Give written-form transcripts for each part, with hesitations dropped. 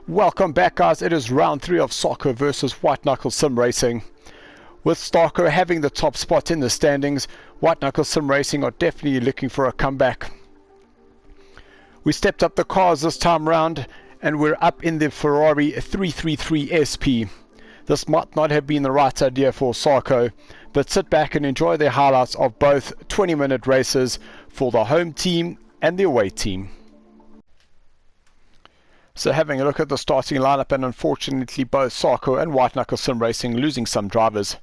Welcome back, guys. It is round 3 of SARCO versus White Knuckle Sim Racing. With SARCO having the top spot in the standings, White Knuckle Sim Racing are definitely looking for a comeback. We stepped up the cars this time round and we're up in the Ferrari 333 SP. This might not have been the right idea for SARCO, but sit back and enjoy the highlights of both 20-minute races for the home team and the away team. So having a look at the starting lineup, and unfortunately both SARCO and White Knuckle Sim Racing losing some drivers.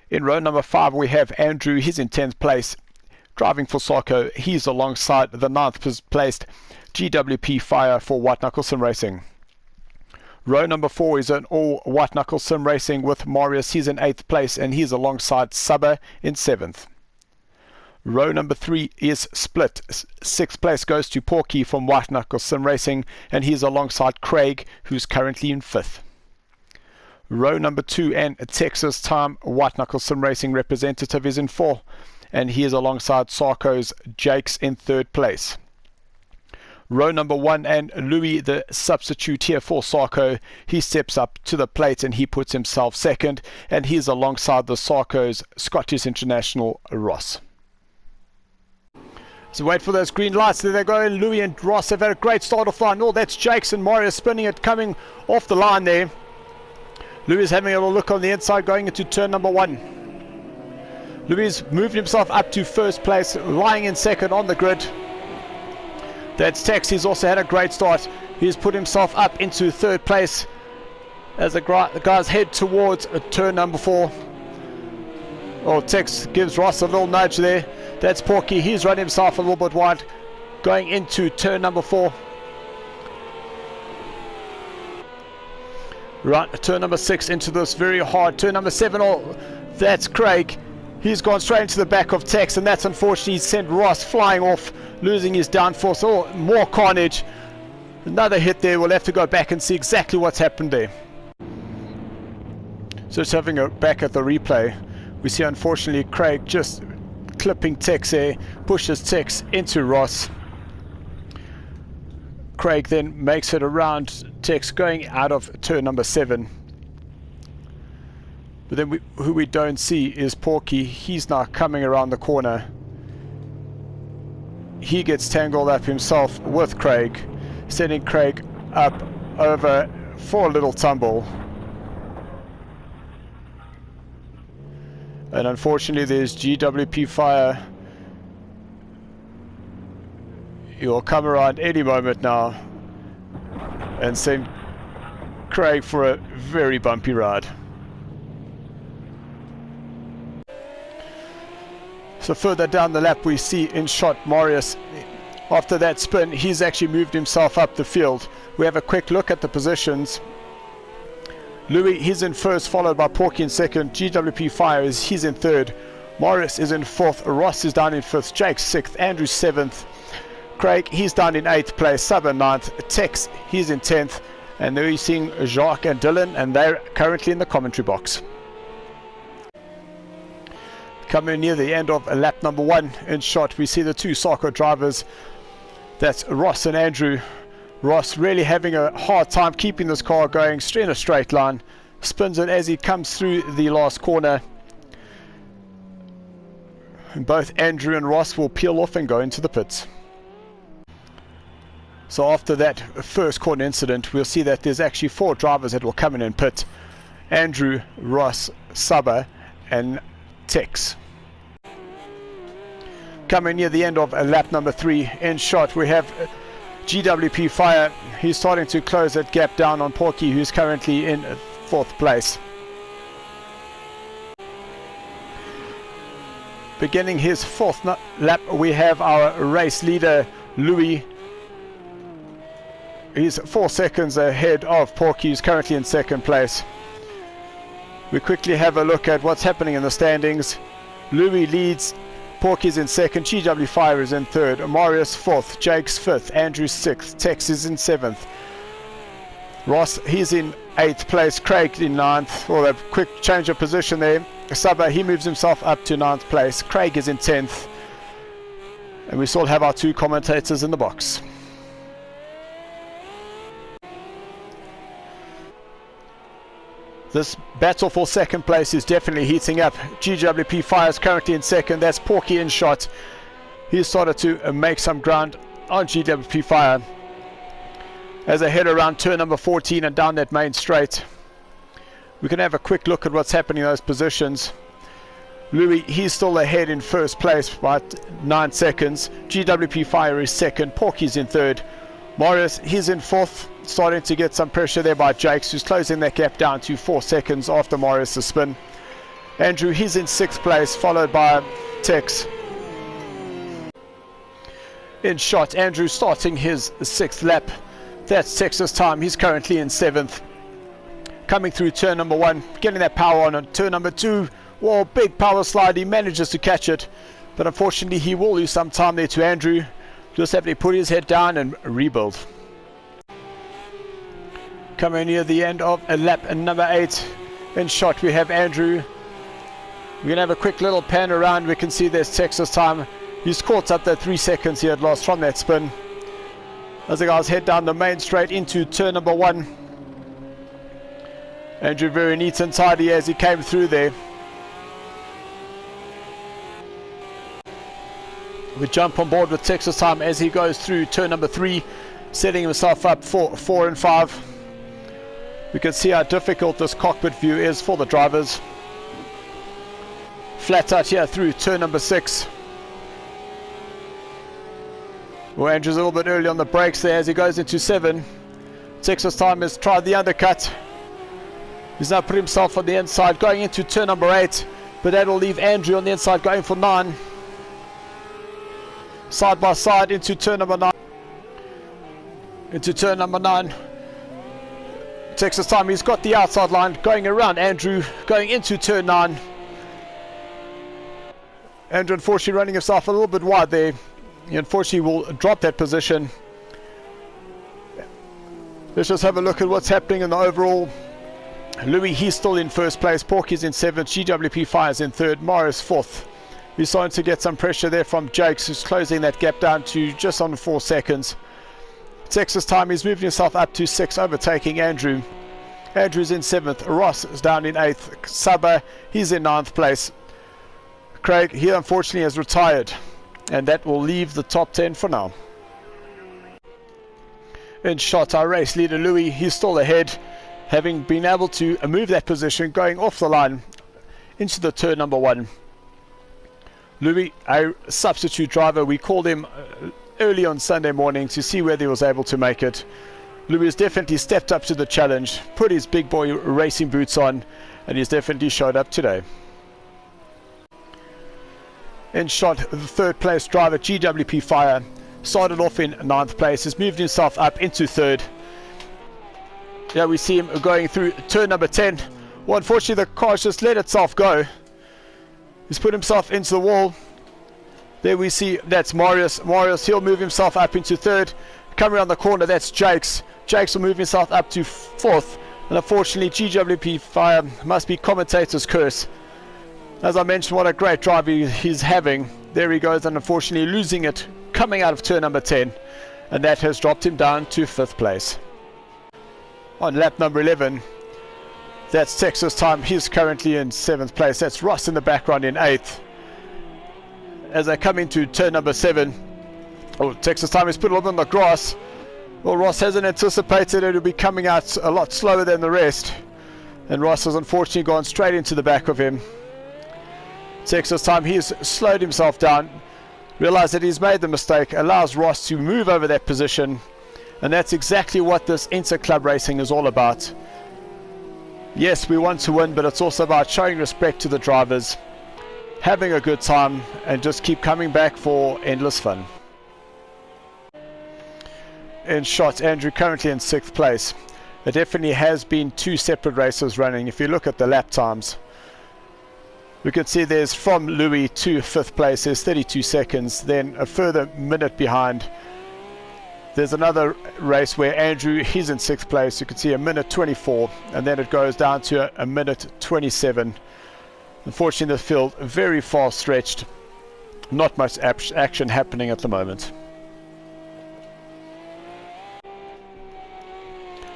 In row number 5 we have Andrew, he's in 10th place. Driving for SARCO, he's alongside the 9th placed GWP Fire for White Knuckle Sim Racing. Row number 4 is an all White Knuckle Sim Racing with Marius, he's in 8th place and he's alongside Subba in 7th. Row number 3 is split. 6th place goes to Porky from White Knuckle Sim Racing and he's alongside Craig, who's currently in 5th. Row number 2 and Texas Time White Knuckle Sim Racing representative is in 4 and he is alongside SARCO's Jakes in 3rd place. Row number 1 and Louis, the substitute here for SARCO, he steps up to the plate and he puts himself 2nd and he's alongside the SARCO's Scottish International Ross. So wait for those green lights. There they go. Louis and Ross have had a great start off line. Oh, that's Jakes and Mario spinning it, coming off the line there. Louis is having a little look on the inside, going into turn number 1. Louis moved himself up to 1st place, lying in 2nd on the grid. That's Tex. He's also had a great start. He's put himself up into 3rd place as the guys head towards turn number 4. Oh, Tex gives Ross a little nudge there. That's Porky. He's run himself a little bit wide going into turn number 4. Right, turn number 6 into this very hard. Turn number 7, oh, that's Craig. He's gone straight into the back of Tex, and that's unfortunately he's sent Ross flying off, losing his downforce. Oh, more carnage. Another hit there. We'll have to go back and see exactly what's happened there. So just having a back at the replay, we see unfortunately Craig just clipping Tex there, pushes Tex into Ross. Craig then makes it around Tex going out of turn number 7. But then who we don't see is Porky. He's now coming around the corner. He gets tangled up himself with Craig, sending Craig up over for a little tumble. And unfortunately there's GWP Fire. He will come around any moment now and send Craig for a very bumpy ride. So further down the lap we see in shot Marius. After that spin he's actually moved himself up the field. We have a quick look at the positions. Louis, he's in 1st, followed by Porky in 2nd. GWP Fire he's in 3rd. Morris is in 4th. Ross is down in 5th. Jake 6th. Andrew 7th. Craig, he's down in 8th place. Subba 9th. Tex, he's in 10th. And there you're seeing Jacques and Dylan, and they're currently in the commentary box. Coming near the end of lap number 1 in shot, we see the 2 SARCO drivers. That's Ross and Andrew. Ross really having a hard time keeping this car going in a straight line. Spins it as he comes through the last corner. And both Andrew and Ross will peel off and go into the pits. So after that first corner incident, we'll see that there's actually 4 drivers that will come in and pit. Andrew, Ross, Subba and Tex. Coming near the end of lap number 3 in shot, we have GWP Fire. He's starting to close that gap down on Porky, who's currently in 4th place. Beginning his 4th lap, we have our race leader Louis. He's 4 seconds ahead of Porky, who's currently in 2nd place. We quickly have a look at what's happening in the standings. Louis leads. Porky's in 2nd, GW Fire is in 3rd, Marius 4th, Jake's 5th, Andrew 6th, Tex is in 7th. Ross, he's in 8th place, Craig in 9th, or a quick change of position there. Subba, he moves himself up to 9th place, Craig is in 10th. And we still have our 2 commentators in the box. This battle for second place is definitely heating up. GWP Fire is currently in second. That's Porky in shot. He's started to make some ground on GWP Fire as they head around turn number 14 and down that main straight. We can have a quick look at what's happening in those positions. Louis, he's still ahead in first place by 9 seconds. GWP Fire is second. Porky's in third. Marius, he's in fourth. Starting to get some pressure there by Jakes, who's closing that gap down to 4 seconds after Marius' spin. Andrew, he's in sixth place, followed by Tex. In shot, Andrew starting his sixth lap. That's Tex's time. He's currently in seventh. Coming through turn number 1, getting that power on turn number 2. Whoa, big power slide. He manages to catch it, but unfortunately he will lose some time there to Andrew. Just have to put his head down and rebuild. Coming near the end of lap number 8. In shot, we have Andrew. We're going to have a quick little pan around. We can see there's Texas time. He's caught up that 3 seconds he had lost from that spin. As the guys head down the main straight into turn number 1. Andrew very neat and tidy as he came through there. We jump on board with Texas time as he goes through turn number 3, setting himself up for 4 and 5. We can see how difficult this cockpit view is for the drivers. Flat out here through turn number 6. Well, Andrew's a little bit early on the brakes there as he goes into 7. Texas time has tried the undercut. He's now put himself on the inside going into turn number 8, but that will leave Andrew on the inside going for 9. Side by side into turn number 9. Into turn number 9. Texas time, he's got the outside line going around Andrew going into turn 9. Andrew unfortunately running himself a little bit wide there. He unfortunately will drop that position. Let's just have a look at what's happening in the overall. Louis, he's still in first place. Porky's in 7th. GWP Fire's in 3rd. Morris 4th. We're starting to get some pressure there from Jakes, who's closing that gap down to just under 4 seconds. Texas time, he's moving himself up to 6, overtaking Andrew. Andrew's in 7th. Ross is down in 8th. Saba, he's in 9th place. Craig, he unfortunately has retired, and that will leave the top 10 for now. In shot, our race leader Louis, he's still ahead, having been able to move that position going off the line into the turn number 1. Louis, a substitute driver, we called him early on Sunday morning to see whether he was able to make it. Louis has definitely stepped up to the challenge, put his big boy racing boots on, and he's definitely showed up today. In shot, the 3rd place driver GWP Fire started off in 9th place, has moved himself up into 3rd. Yeah, we see him going through turn number 10. Well, unfortunately the car's just let itself go. He's put himself into the wall. There we see that's Marius. Marius, he'll move himself up into 3rd. Coming around the corner, that's Jakes. Jakes will move himself up to 4th. And unfortunately, GWP Fire must be commentator's curse. As I mentioned, what a great drive he's having. There he goes, and unfortunately losing it coming out of turn number 10. And that has dropped him down to 5th place. On lap number 11, that's Texas time. He's currently in 7th place. That's Ross in the background in 8th. As they come into turn number 7, Texas time has put a little bit on the grass. Well, Ross hasn't anticipated it will be coming out a lot slower than the rest. And Ross has unfortunately gone straight into the back of him. Texas time, he's slowed himself down, realized that he's made the mistake, allows Ross to move over that position. And that's exactly what this inter-club racing is all about. Yes, we want to win, but it's also about showing respect to the drivers, having a good time, and just keep coming back for endless fun. In shot, Andrew currently in 6th place. There definitely has been 2 separate races running. If you look at the lap times, we can see there's from Louis to 5th place, there's 32 seconds, then a further minute behind. There's another race where Andrew, he's in 6th place. You can see a minute 24, and then it goes down to a minute 27. Unfortunately, the field very far stretched. Not much action happening at the moment.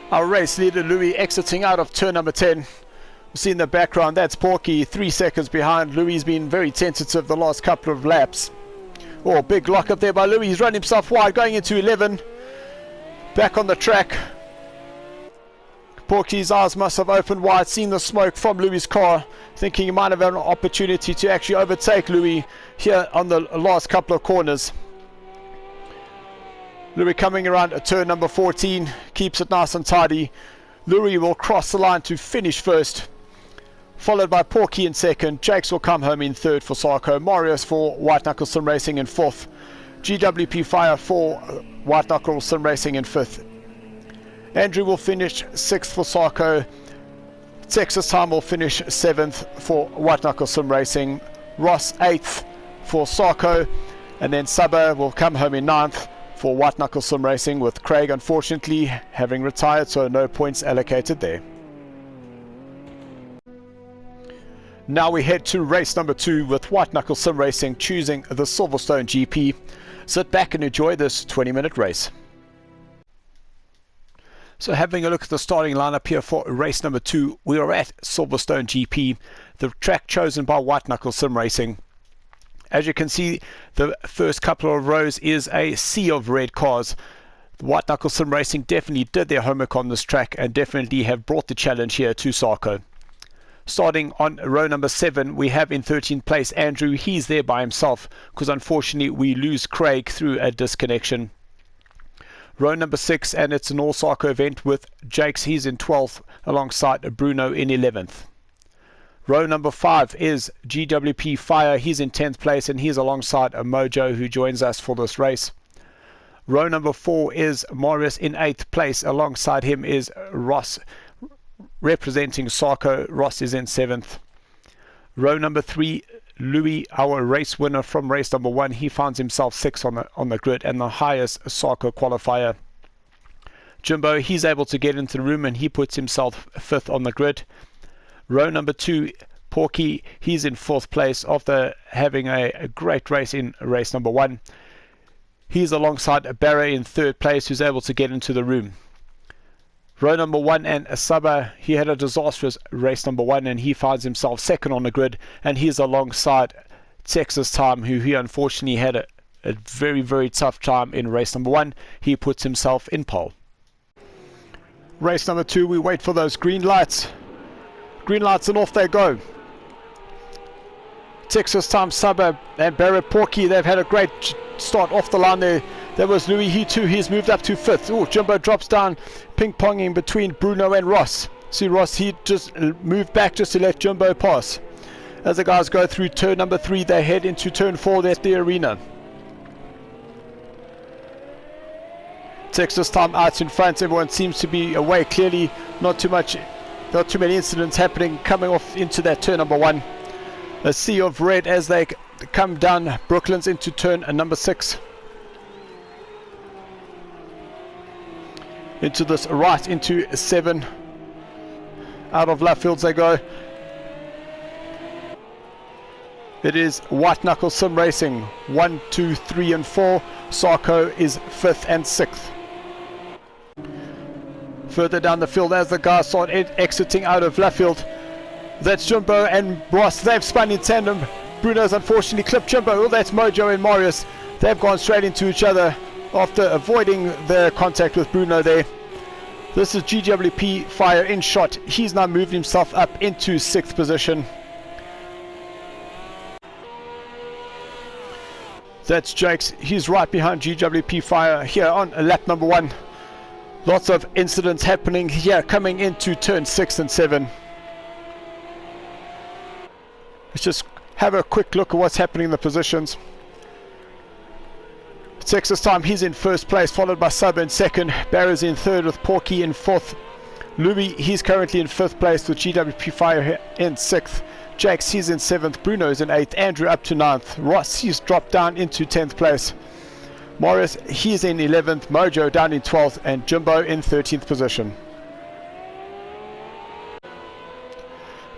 Our race leader Louis exiting out of turn number 10. See in the background, that's Porky, 3 seconds behind. Louis been very tentative the last couple of laps. Oh, big lock up there by Louis. He's run himself wide, going into 11. Back on the track. Porky's eyes must have opened wide, seen the smoke from Louis' car, thinking he might have had an opportunity to actually overtake Louis here on the last couple of corners. Louis coming around at turn number 14, keeps it nice and tidy. Louis will cross the line to finish first, followed by Porky in second. Jakes will come home in third for Sarco. Marius for White Knuckle Sim Racing in fourth. GWP Fire for White Knuckle Sim Racing in fifth. Andrew will finish 6th for Sarco. Texas Time will finish 7th for White Knuckle Sim Racing. Ross 8th for Sarco. And then Saba will come home in 9th for White Knuckle Sim Racing, with Craig unfortunately having retired, so no points allocated there. Now we head to race number 2 with White Knuckle Sim Racing choosing the Silverstone GP. Sit back and enjoy this 20-minute race. So having a look at the starting lineup here for race number 2, we are at Silverstone GP, the track chosen by White Knuckle Sim Racing. As you can see, the first couple of rows is a sea of red cars. White Knuckle Sim Racing definitely did their homework on this track and definitely have brought the challenge here to Sarco. Starting on row number 7, we have in 13th place Andrew. He's there by himself because unfortunately we lose Craig through a disconnection. Row number 6, and it's an all Sarco event with Jakes. He's in 12th alongside Bruno in 11th. Row number 5 is GWP Fire. He's in 10th place and he's alongside a Mojo who joins us for this race. Row number 4 is Marius in 8th place. Alongside him is Ross representing Sarco. Ross is in 7th. Row number 3, Louis, our race winner from race number 1. He finds himself 6th on the grid and the highest Sarco qualifier. Jimbo, he's able to get into the room and he puts himself 5th on the grid. Row number 2, Porky, he's in 4th place after having a great race in race number 1. He's alongside Barra in 3rd place, who's able to get into the room. Row number 1 and Asaba, he had a disastrous race number 1 and he finds himself 2nd on the grid, and he's alongside Texas Time, who he unfortunately had a very, very tough time in race number 1. He puts himself in pole. Race number 2, we wait for those green lights. Green lights and off they go. Texas Time, Saba and Barrett Porky, they've had a great start off the line there. There was Louis, he's moved up to 5th. Oh, Jimbo drops down, ping-ponging between Bruno and Ross. See Ross, he just moved back just to let Jimbo pass. As the guys go through turn number 3, they head into turn 4 at the arena. Texas Time out in front, everyone seems to be away clearly, not too many incidents happening coming off into that turn number 1. A sea of red as they come down Brooklands into turn number 6. Into this right into 7. Out of left fields they go. It is White Knuckle Sim Racing 1, 2, 3 and 4. Sarco is 5th and 6th. Further down the field as the guys start exiting out of left field, that's Jimbo and Ross. They've spun in tandem. Bruno's unfortunately clipped Jimbo. Oh, that's Mojo and Marius. They've gone straight into each other after avoiding the contact with Bruno there. This is GWP Fire in shot. He's now moved himself up into 6th position. That's Jakes. He's right behind GWP Fire here on lap number 1. Lots of incidents happening here coming into turn 6 and 7. Let's just have a quick look at what's happening in the positions. Texas Time, he's in 1st place, followed by Sub in 2nd. Barra's in 3rd with Porky in 4th. Louis, he's currently in 5th place with GWP Fire in 6th. Jakes, he's in 7th. Bruno's in 8th. Andrew up to 9th. Ross, he's dropped down into 10th place. Morris, he's in 11th. Mojo down in 12th. And Jimbo in 13th position.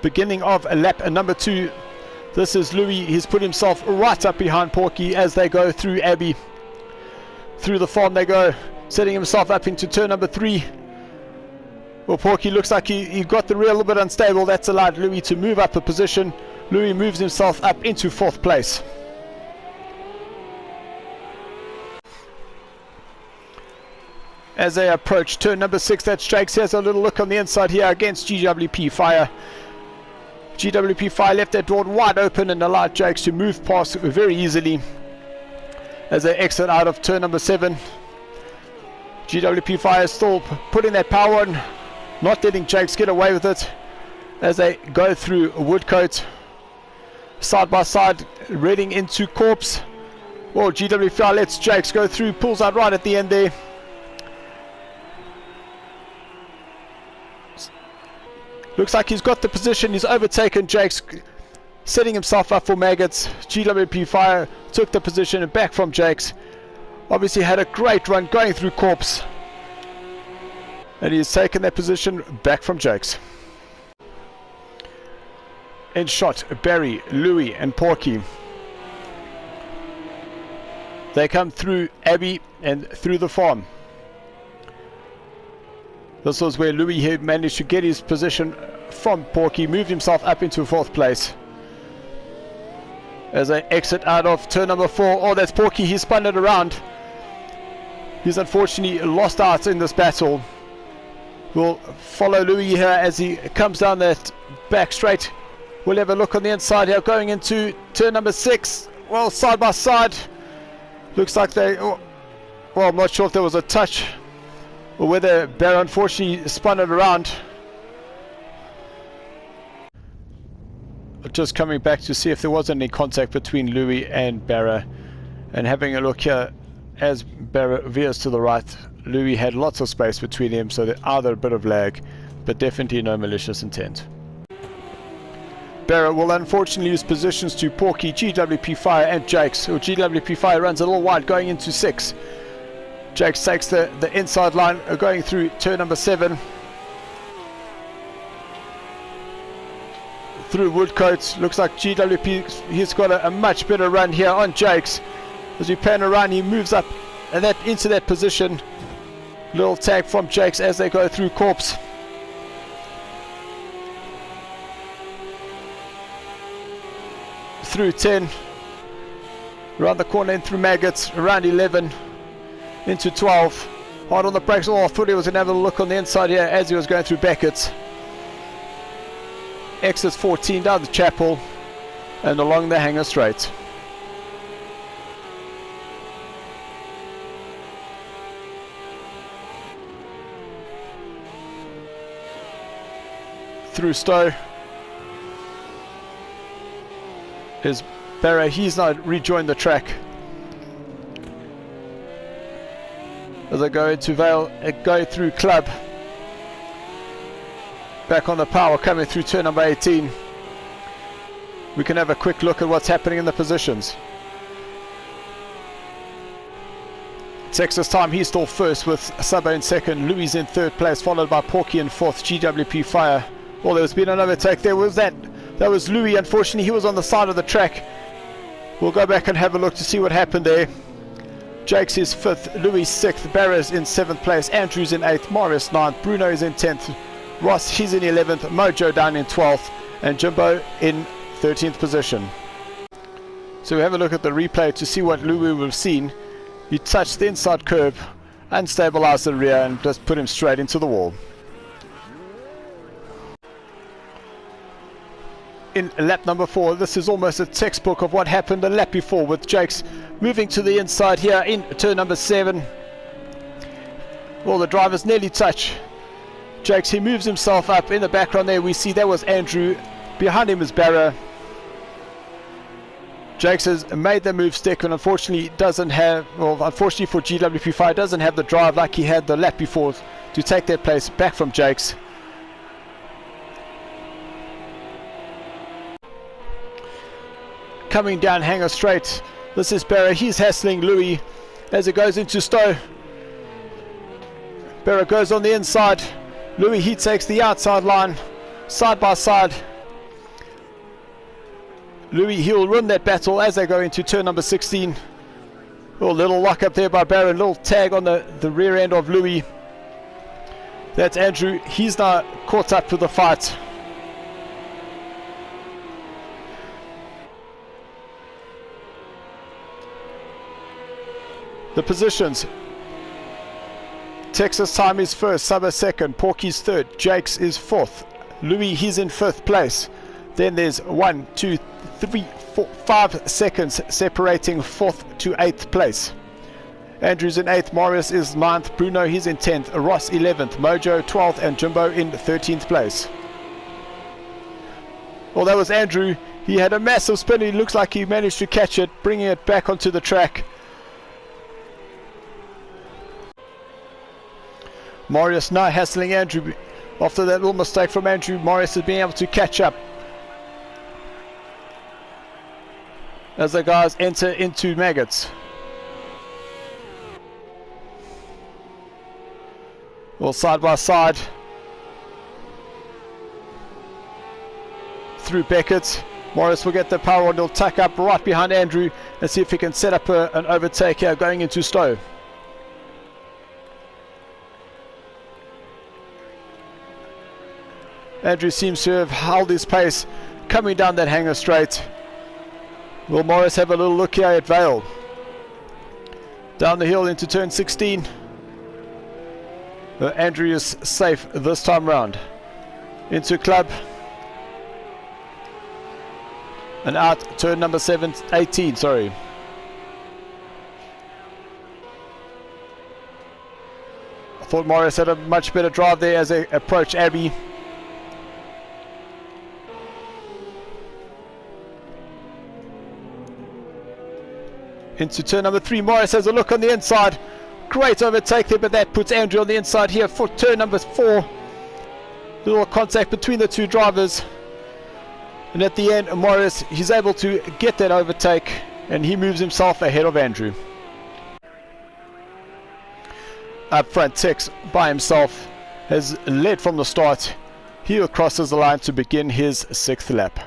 Beginning of lap number 2. This is Louis. He's put himself right up behind Porky as they go through Abbey. Through the farm they go, setting himself up into turn number 3. Well, Porky looks like he got the rear a little bit unstable. That's allowed Louis to move up a position. Louis moves himself up into 4th place. As they approach turn number 6, that's Jakes. Here's a little look on the inside here against GWP Fire. GWP Fire left that door wide open and allowed Jakes to move past very easily as they exit out of turn number 7. GWP Fire still putting that power on, not letting Jakes get away with it as they go through Woodcote. Side by side, heading into Corpse. Well, GWP Fire lets Jakes go through, pulls out right at the end there. Looks like he's got the position, he's overtaken Jakes, setting himself up for maggots. GWP Fire took the position and back from Jakes. Obviously had a great run going through Corpse. And he's taken that position back from Jakes. In shot, Barry, Louis and Porky. They come through Abbey and through the farm. This was where Louis had managed to get his position from Porky, moved himself up into 4th place. As they exit out of turn number 4, oh, that's Porky, he spun it around. He's unfortunately lost out in this battle. We'll follow Louis here as he comes down that back straight. We'll have a look on the inside here, going into turn number 6. Well, side by side. Looks like they, well, I'm not sure if there was a touch or whether Barra unfortunately spun it around. Just coming back to see if there was any contact between Louis and Barra, and having a look here as Barra veers to the right. Louis had lots of space between him, so there either a bit of lag, but definitely no malicious intent. Barra will unfortunately lose positions to Porky, GWP Fire and Jakes. Or GWP Fire runs a little wide going into 6. Jakes takes the inside line going through turn number 7. Through Woodcote. Looks like GWP, he's got a much better run here on Jakes. As we pan around, he moves up and that into that position. Little tag from Jakes as they go through Corpse. Through 10. Around the corner and through Maggots. Around 11. Into 12. Hard on the brakes. Oh, I thought he was going to have a look on the inside here as he was going through Beckett's. Exits 14 down the Chapel and along the Hanger Straight. Through Stowe is Barra. He's now rejoined the track. As I go into Vale and go through Club. Back on the power coming through turn number 18. We can have a quick look at what's happening in the positions. Texas time, he's still first with Sabo in second, Louis in 3rd place, followed by Porky in 4th, GWP Fire. Well, there's been an overtake. That was Louis. Unfortunately, he was on the side of the track. We'll go back and have a look to see what happened there. Jakes is 5th, Louis 6th, Barra's in 7th place, Andrews in 8th, Morris 9th, Bruno is in 10th, Ross, he's in 11th, Mojo down in 12th, and Jimbo in 13th position. So we have a look at the replay to see what Louis will have seen. He touched the inside curb, unstabilized the rear, and just put him straight into the wall. In lap number 4, this is almost a textbook of what happened a lap before, with Jakes moving to the inside here in turn number 7. Well, the drivers nearly touch. Jakes, he moves himself up. In the background there we see that was Andrew. Behind him is Barra. Jakes has made the move stick, and unfortunately doesn't have, well, unfortunately for GWP Fire, doesn't have the drive like he had the lap before to take that place back from Jakes. Coming down Hanger Straight, this is Barra. He's hassling Louis as it goes into Stowe. Barra goes on the inside. Louis, he takes the outside line, side by side. Louis, he'll run that battle as they go into turn number 16. Oh, little lock up there by Barra, little tag on the rear end of Louis. That's Andrew. He's now caught up to the fight. The positions. Texas time is first, Saba second, Porky's third, Jake's is fourth, Louis, he's in fifth place. Then there's 1, 2, 3, 4, 5 seconds separating fourth to eighth place. Andrew's in 8th, Marius is 9th, Bruno he's in 10th, Ross 11th, Mojo 12th and Jimbo in 13th place. Well, that was Andrew. He had a massive spin. He looks like he managed to catch it, bringing it back onto the track. Marius now hassling Andrew. After that little mistake from Andrew, Marius is being able to catch up as the guys enter into Maggots. Well, side by side through Beckett. Morris will get the power and he'll tuck up right behind Andrew and see if he can set up an overtake here going into Stowe. Andrew seems to have held his pace coming down that hanger straight. Will Morris have a little look here at Vale? Down the hill into turn 16. Andrew is safe this time round. Into club. And out turn number 18, sorry. I thought Morris had a much better drive there as they approach Abbey. Into turn number 3, Morris has a look on the inside. Great overtake there, but that puts Andrew on the inside here for turn number 4. Little contact between the two drivers. And at the end, Morris, he's able to get that overtake and he moves himself ahead of Andrew. Up front, Tex by himself has led from the start. He crosses the line to begin his 6th lap.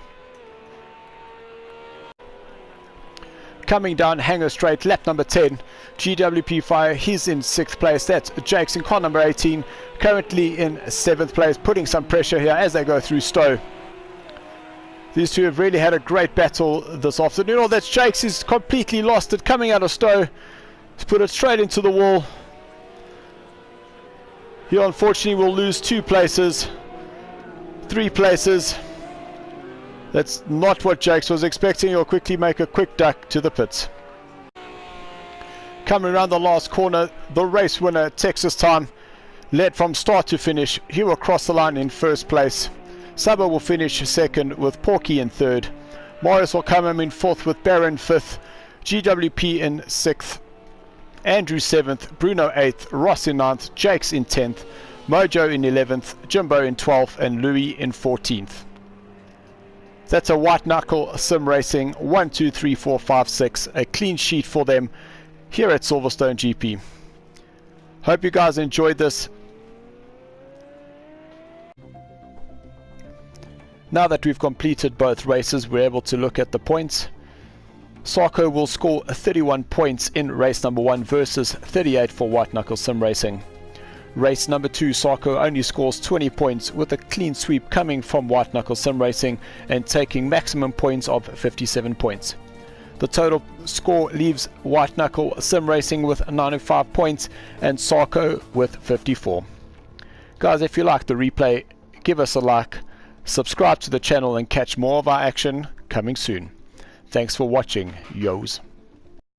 Coming down Hanger Straight, lap number 10, GWP Fire, he's in 6th place. That's Jake's in car number 18, currently in 7th place, putting some pressure here as they go through Stowe. These two have really had a great battle this afternoon. Oh, that's Jake's, he's completely lost it coming out of Stowe. He's put it straight into the wall. He unfortunately will lose 2 places, 3 places. That's not what Jakes was expecting. He'll quickly make a quick duck to the pits. Coming around the last corner, the race winner, Texas Time, led from start to finish. He will cross the line in 1st place. Saba will finish 2nd with Porky in 3rd. Morris will come in 4th with Baron 5th. GWP in 6th. Andrew 7th. Bruno 8th. Ross in 9th. Jakes in 10th. Mojo in 11th. Jimbo in 12th. And Louis in 14th. That's a white knuckle sim racing 1, 2, 3, 4, 5, 6. A clean sheet for them here at Silverstone GP. Hope you guys enjoyed this. Now that we've completed both races, we're able to look at the points. SARCO will score 31 points in race number 1 versus 38 for white knuckle sim racing. Race number 2, SARCO only scores 20 points with a clean sweep coming from white knuckle sim racing and taking maximum points of 57 points. The total score leaves white knuckle sim racing with 95 points and SARCO with 54. Guys, if you like the replay, give us a like, subscribe to the channel and catch more of our action coming soon. Thanks for watching, yos.